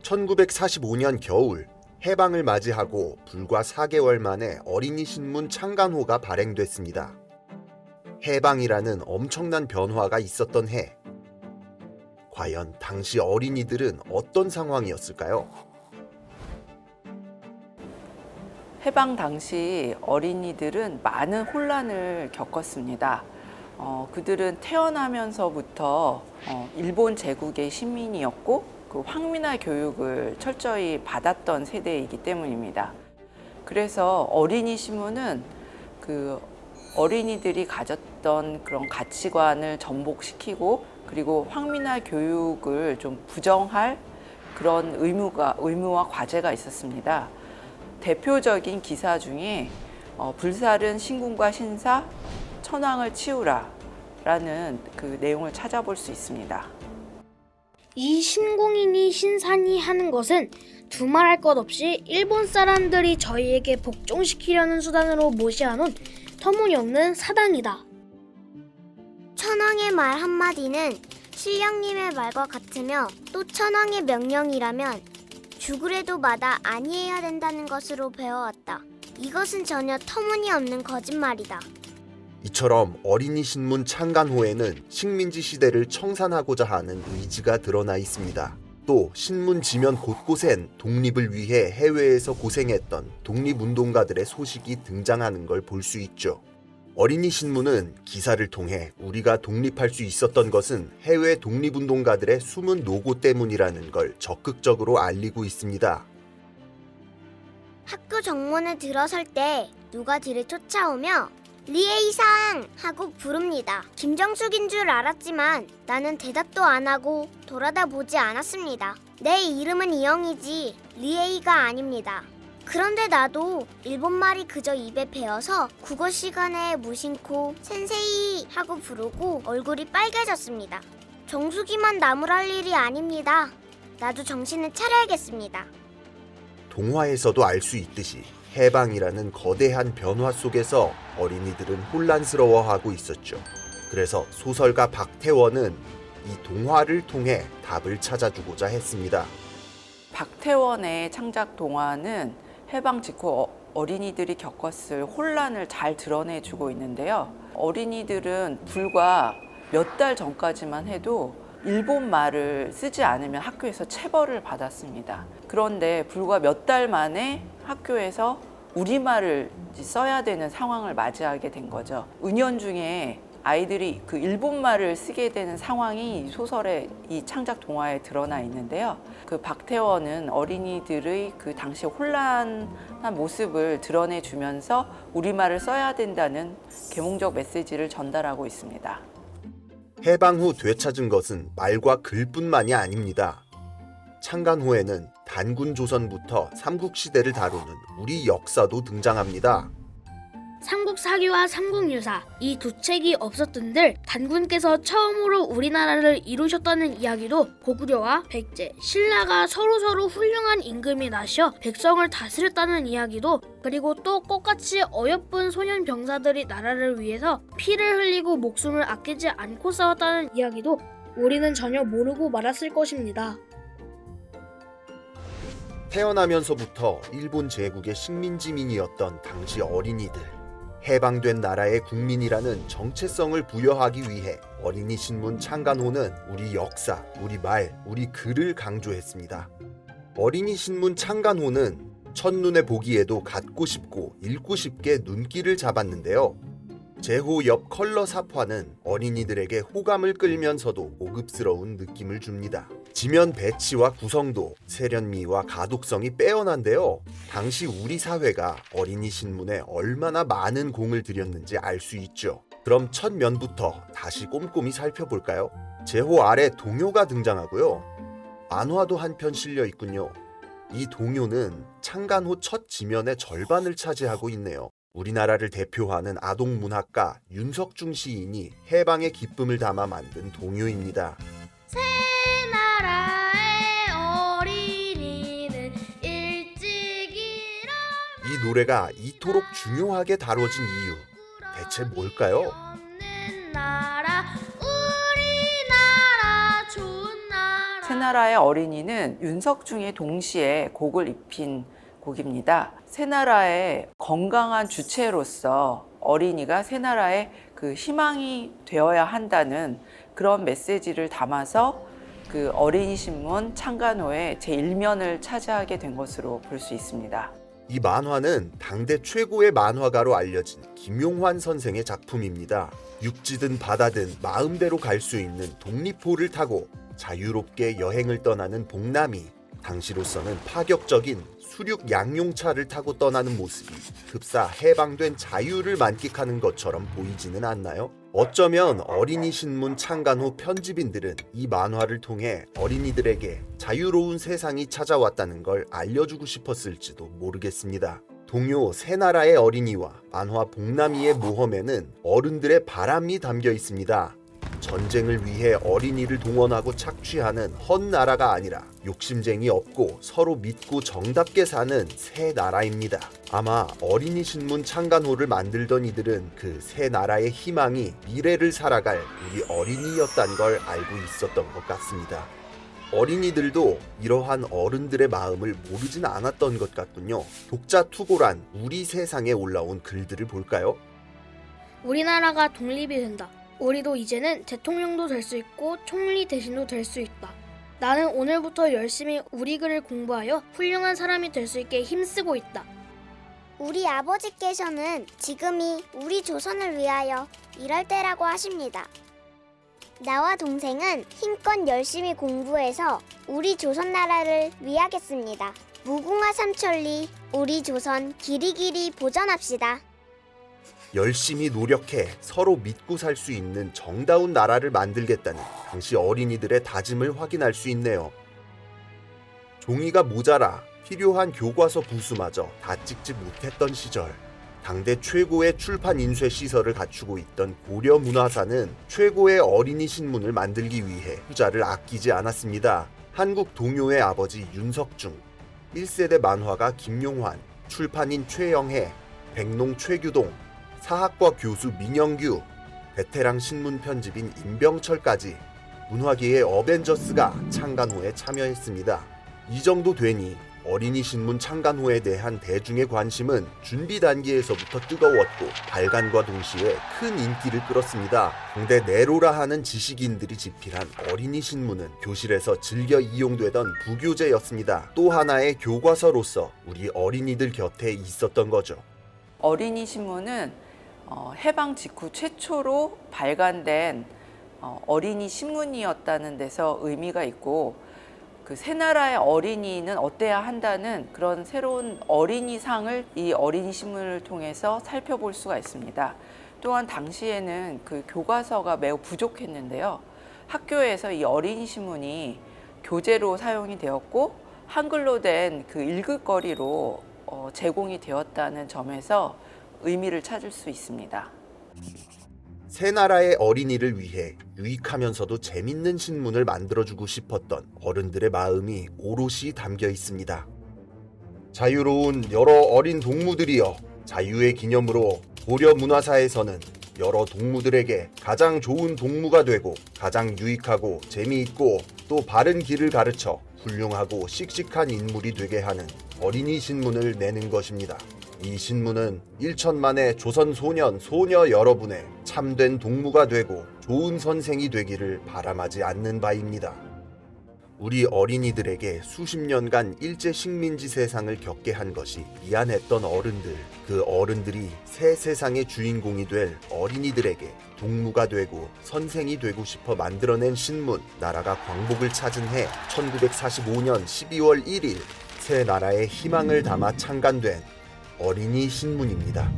1945년 겨울 해방을 맞이하고 불과 4개월 만에 어린이 신문 창간호가 발행됐습니다. 해방이라는 엄청난 변화가 있었던 해. 과연 당시 어린이들은 어떤 상황이었을까요? 해방 당시 어린이들은 많은 혼란을 겪었습니다. 그들은 태어나면서부터 일본 제국의 시민이었고 그 황민화 교육을 철저히 받았던 세대이기 때문입니다. 그래서 어린이 신문은 그 어린이들이 가졌던 그런 가치관을 전복시키고 그리고 황민화 교육을 좀 부정할 그런 의무와 과제가 있었습니다. 대표적인 기사 중에 불살은 신군과 신사, 천황을 치우라 라는 그 내용을 찾아볼 수 있습니다. 이 신공이니 신사니 하는 것은 두말할 것 없이 일본 사람들이 저희에게 복종시키려는 수단으로 모시아놓은 터무니없는 사당이다. 천황의 말 한마디는 신령님의 말과 같으며 또 천황의 명령이라면 죽으래도 마다 아니해야 된다는 것으로 배워왔다. 이것은 전혀 터무니없는 거짓말이다. 이처럼 어린이 신문 창간호에는 식민지 시대를 청산하고자 하는 의지가 드러나 있습니다. 또 신문 지면 곳곳엔 독립을 위해 해외에서 고생했던 독립운동가들의 소식이 등장하는 걸 볼 수 있죠. 어린이 신문은 기사를 통해 우리가 독립할 수 있었던 것은 해외 독립운동가들의 숨은 노고 때문이라는 걸 적극적으로 알리고 있습니다. 학교 정문에 들어설 때 누가 뒤를 쫓아오며 리에이상 하고 부릅니다. 김정숙인 줄 알았지만 나는 대답도 안 하고 돌아다 보지 않았습니다. 내 이름은 이영이지 리에이가 아닙니다. 그런데 나도 일본말이 그저 입에 배어서 국어 시간에 무심코 센세이 하고 부르고 얼굴이 빨개졌습니다. 정숙이만 나무랄 일이 아닙니다. 나도 정신을 차려야겠습니다. 동화에서도 알 수 있듯이 해방이라는 거대한 변화 속에서 어린이들은 혼란스러워하고 있었죠. 그래서 소설가 박태원은 이 동화를 통해 답을 찾아주고자 했습니다. 박태원의 창작 동화는 해방 직후 어린이들이 겪었을 혼란을 잘 드러내주고 있는데요. 어린이들은 불과 몇 달 전까지만 해도 일본 말을 쓰지 않으면 학교에서 체벌을 받았습니다. 그런데 불과 몇 달 만에 학교에서 우리말을 써야 되는 상황을 맞이하게 된 거죠. 은연중에 아이들이 그 일본말을 쓰게 되는 상황이 이 소설의 이 창작 동화에 드러나 있는데요. 그 박태원은 어린이들의 그 당시 혼란한 모습을 드러내주면서 우리말을 써야 된다는 계몽적 메시지를 전달하고 있습니다. 해방 후 되찾은 것은 말과 글뿐만이 아닙니다. 창간호에는 단군 조선부터 삼국시대를 다루는 우리 역사도 등장합니다. 삼국사기와 삼국유사 이 두 책이 없었던들 단군께서 처음으로 우리나라를 이루셨다는 이야기도 고구려와 백제, 신라가 서로서로 훌륭한 임금이 나셔 백성을 다스렸다는 이야기도 그리고 또 똑같이 어여쁜 소년 병사들이 나라를 위해서 피를 흘리고 목숨을 아끼지 않고 싸웠다는 이야기도 우리는 전혀 모르고 말았을 것입니다. 태어나면서부터 일본 제국의 식민지민이었던 당시 어린이들. 해방된 나라의 국민이라는 정체성을 부여하기 위해 어린이 신문 창간호는 우리 역사, 우리 말, 우리 글을 강조했습니다. 어린이 신문 창간호는 첫눈에 보기에도 갖고 싶고 읽고 싶게 눈길을 잡았는데요. 제호 옆 컬러 사파는 어린이들에게 호감을 끌면서도 고급스러운 느낌을 줍니다. 지면 배치와 구성도 세련미와 가독성이 빼어난데요. 당시 우리 사회가 어린이 신문에 얼마나 많은 공을 들였는지 알 수 있죠. 그럼 첫 면부터 다시 꼼꼼히 살펴볼까요? 제호 아래 동요가 등장하고요. 만화도 한 편 실려 있군요. 이 동요는 창간호 첫 지면의 절반을 차지하고 있네요. 우리나라를 대표하는 아동문학가 윤석중 시인이 해방의 기쁨을 담아 만든 동요입니다. 새 나라의 어린이는 일찍 일어나 이 노래가 이토록 중요하게 다뤄진 이유, 대체 뭘까요? 없는 나라 우리나라 좋은 나라 새나라의 어린이는 윤석중에 동시에 곡을 입힌 곡입니다. 새나라의 건강한 주체로서 어린이가 새나라의 그 희망이 되어야 한다는 그런 메시지를 담아서 그 어린이 신문 창간호의 제1면을 차지하게 된 것으로 볼 수 있습니다. 이 만화는 당대 최고의 만화가로 알려진 김용환 선생의 작품입니다. 육지든 바다든 마음대로 갈 수 있는 독립호를 타고 자유롭게 여행을 떠나는 복남이 당시로서는 파격적인 수륙 양용차를 타고 떠나는 모습이 흡사 해방된 자유를 만끽하는 것처럼 보이지는 않나요? 어쩌면 어린이 신문 창간호 편집인들은 이 만화를 통해 어린이들에게 자유로운 세상이 찾아왔다는 걸 알려주고 싶었을지도 모르겠습니다. 동요 새나라의 어린이와 만화 복남이의 모험에는 어른들의 바람이 담겨 있습니다. 전쟁을 위해 어린이를 동원하고 착취하는 헛나라가 아니라 욕심쟁이 없고 서로 믿고 정답게 사는 새 나라입니다. 아마 어린이 신문 창간호를 만들던 이들은 그 새 나라의 희망이 미래를 살아갈 우리 어린이였단 걸 알고 있었던 것 같습니다. 어린이들도 이러한 어른들의 마음을 모르진 않았던 것 같군요. 독자 투고란 우리 세상에 올라온 글들을 볼까요? 우리나라가 독립이 된다. 우리도 이제는 대통령도 될 수 있고 총리 대신도 될 수 있다. 나는 오늘부터 열심히 우리 글을 공부하여 훌륭한 사람이 될 수 있게 힘쓰고 있다. 우리 아버지께서는 지금이 우리 조선을 위하여 일할 때라고 하십니다. 나와 동생은 힘껏 열심히 공부해서 우리 조선 나라를 위하겠습니다. 무궁화 삼천리 우리 조선 길이길이 보전합시다. 열심히 노력해 서로 믿고 살 수 있는 정다운 나라를 만들겠다는 당시 어린이들의 다짐을 확인할 수 있네요. 종이가 모자라 필요한 교과서 부수마저 다 찍지 못했던 시절, 당대 최고의 출판 인쇄 시설을 갖추고 있던 고려 문화사는 최고의 어린이 신문을 만들기 위해 투자를 아끼지 않았습니다. 한국 동요의 아버지 윤석중, 1세대 만화가 김용환, 출판인 최영해, 백농 최규동, 사학과 교수 민영규, 베테랑 신문 편집인 임병철까지 문화계의 어벤져스가 창간호에 참여했습니다. 이 정도 되니 어린이 신문 창간호에 대한 대중의 관심은 준비 단계에서부터 뜨거웠고 발간과 동시에 큰 인기를 끌었습니다. 당대 네로라 하는 지식인들이 집필한 어린이 신문은 교실에서 즐겨 이용되던 부교재였습니다. 또 하나의 교과서로서 우리 어린이들 곁에 있었던 거죠. 어린이 신문은 해방 직후 최초로 발간된 어린이 신문이었다는 데서 의미가 있고, 그 새나라의 어린이는 어때야 한다는 그런 새로운 어린이상을 이 어린이 신문을 통해서 살펴볼 수가 있습니다. 또한 당시에는 그 교과서가 매우 부족했는데요. 학교에서 이 어린이 신문이 교재로 사용이 되었고 한글로 된 그 읽을거리로 제공이 되었다는 점에서 의미를 찾을 수 있습니다. 새나라의 어린이를 위해 유익하면서도 재밌는 신문을 만들어주고 싶었던 어른들의 마음이 오롯이 담겨 있습니다. 자유로운 여러 어린 동무들이여, 자유의 기념으로 고려 문화사에서는 여러 동무들에게 가장 좋은 동무가 되고 가장 유익하고 재미있고 또 바른 길을 가르쳐 훌륭하고 씩씩한 인물이 되게 하는 어린이 신문을 내는 것입니다. 이 신문은 1천만의 조선 소년, 소녀 여러분의 참된 동무가 되고 좋은 선생이 되기를 바람하지 않는 바입니다. 우리 어린이들에게 수십 년간 일제 식민지 세상을 겪게 한 것이 미안했던 어른들, 그 어른들이 새 세상의 주인공이 될 어린이들에게 동무가 되고 선생이 되고 싶어 만들어낸 신문, 나라가 광복을 찾은 해 1945년 12월 1일 새 나라의 희망을 담아 창간된 어린이 신문입니다.